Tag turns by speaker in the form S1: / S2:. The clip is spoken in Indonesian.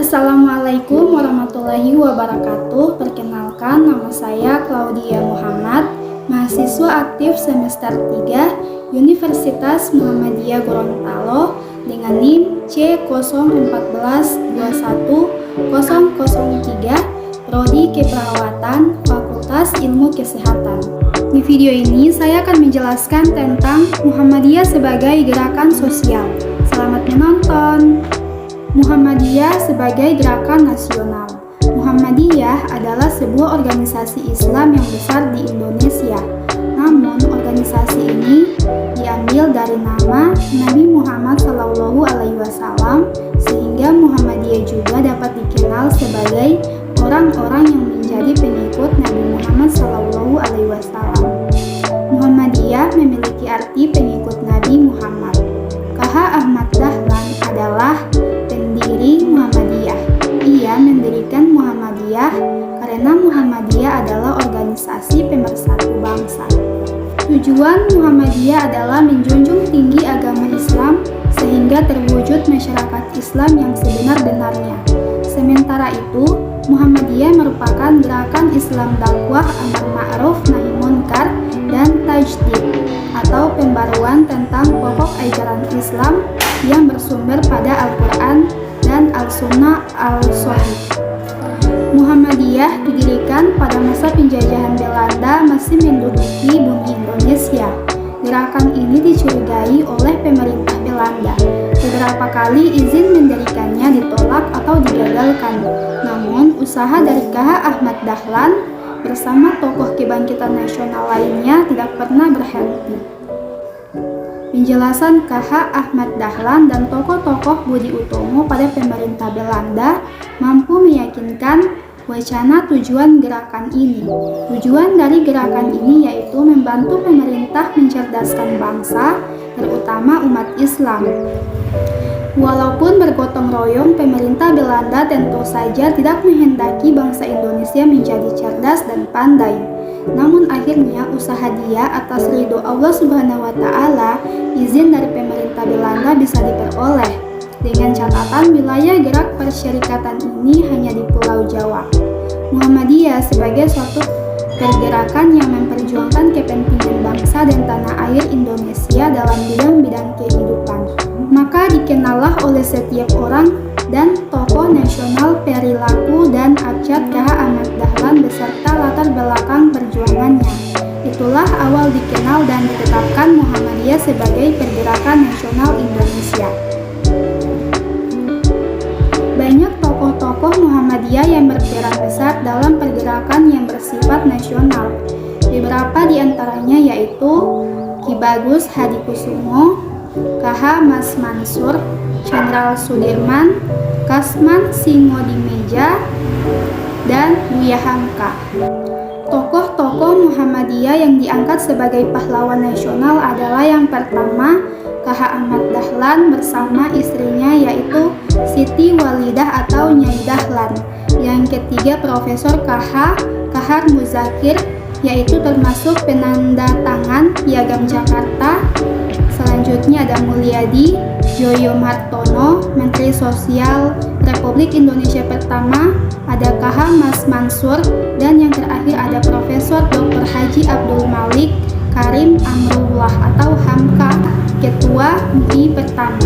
S1: Assalamualaikum warahmatullahi wabarakatuh. Perkenalkan, nama saya Claudia Muhammad, mahasiswa aktif semester 3 Universitas Muhammadiyah Gorontalo dengan NIM C014210003, Prodi Keperawatan, Fakultas Ilmu Kesehatan. Di video ini saya akan menjelaskan tentang Muhammadiyah sebagai gerakan sosial. Selamat menonton. Muhammadiyah sebagai gerakan nasional. Muhammadiyah adalah sebuah organisasi Islam yang besar di Indonesia. Namun, organisasi ini diambil dari nama Nabi Muhammad SAW, sehingga Muhammadiyah juga dapat dikenal sebagai orang-orang yang menjadi pengikut Nabi Muhammad SAW. Muhammadiyah memiliki arti pengikut Nabi Muhammad. KH Ahmad Dahlan adalah pendiri Muhammadiyah. Ia mendirikan Muhammadiyah karena Muhammadiyah adalah organisasi pemersatu bangsa. Tujuan Muhammadiyah adalah menjunjung tinggi agama Islam sehingga terwujud masyarakat Islam yang sebenar-benarnya. Sementara itu, Muhammadiyah merupakan gerakan Islam dakwah amar ma'ruf nahi munkar dan tajdid atau pembaruan tentang pokok ajaran Islam yang bersumber pada Al-Quran dan Al-Sunnah Al-Sahih. Muhammadiyah didirikan pada masa penjajahan Belanda masih menduduki bumi Indonesia. Gerakan ini dicurigai oleh pemerintah Belanda. Beberapa kali izin mendirikannya ditolak atau digagalkan. Namun, usaha dari KH Ahmad Dahlan bersama tokoh kebangkitan nasional lainnya tidak pernah berhenti. Penjelasan KH Ahmad Dahlan dan tokoh-tokoh Budi Utomo pada pemerintah Belanda mampu meyakinkan wacana tujuan gerakan ini. Tujuan dari gerakan ini yaitu membantu pemerintah mencerdaskan bangsa, terutama umat Islam. Walaupun bergotong royong, pemerintah Belanda tentu saja tidak menghendaki bangsa Indonesia menjadi cerdas dan pandai. Namun akhirnya usaha dia atas ridho Allah Subhanahu wa Ta'ala, izin dari pemerintah Belanda bisa diperoleh. Dengan catatan wilayah gerak persyarikatan ini hanya di Pulau Jawa. Muhammadiyah sebagai suatu pergerakan yang memperjuangkan kepentingan bangsa dan tanah air Indonesia dalam bidang-bidang kehidupan. Maka dikenallah oleh setiap orang dan tokoh nasional perilaku dan abjad KH Ahmad Dahlan beserta latar belakang perjuangannya. Itulah awal dikenal dan ditetapkan Muhammadiyah sebagai pergerakan nasional Indonesia. Banyak tokoh-tokoh Muhammadiyah yang berperan besar dalam pergerakan yang bersifat nasional. Beberapa di antaranya yaitu Ki Bagus Hadikusumo, KH Mas Mansur, Jenderal Sudirman, Kasman Singodimedja, dan Buya Hamka. Tokoh-tokoh Muhammadiyah yang diangkat sebagai pahlawan nasional adalah yang pertama KH Ahmad Dahlan bersama istrinya yaitu Siti Walidah atau Nyai Dahlan. Yang ketiga Profesor KH Kahar Muzakir, yaitu termasuk penanda tangan Piagam Jakarta. Selanjutnya ada Mulyadi Joyo Martono, Menteri Sosial Republik Indonesia pertama, ada KH Mas Mansur, dan yang terakhir ada Profesor Dr. Haji Abdul Malik Karim Amrullah atau Hamka, Ketua MUI pertama.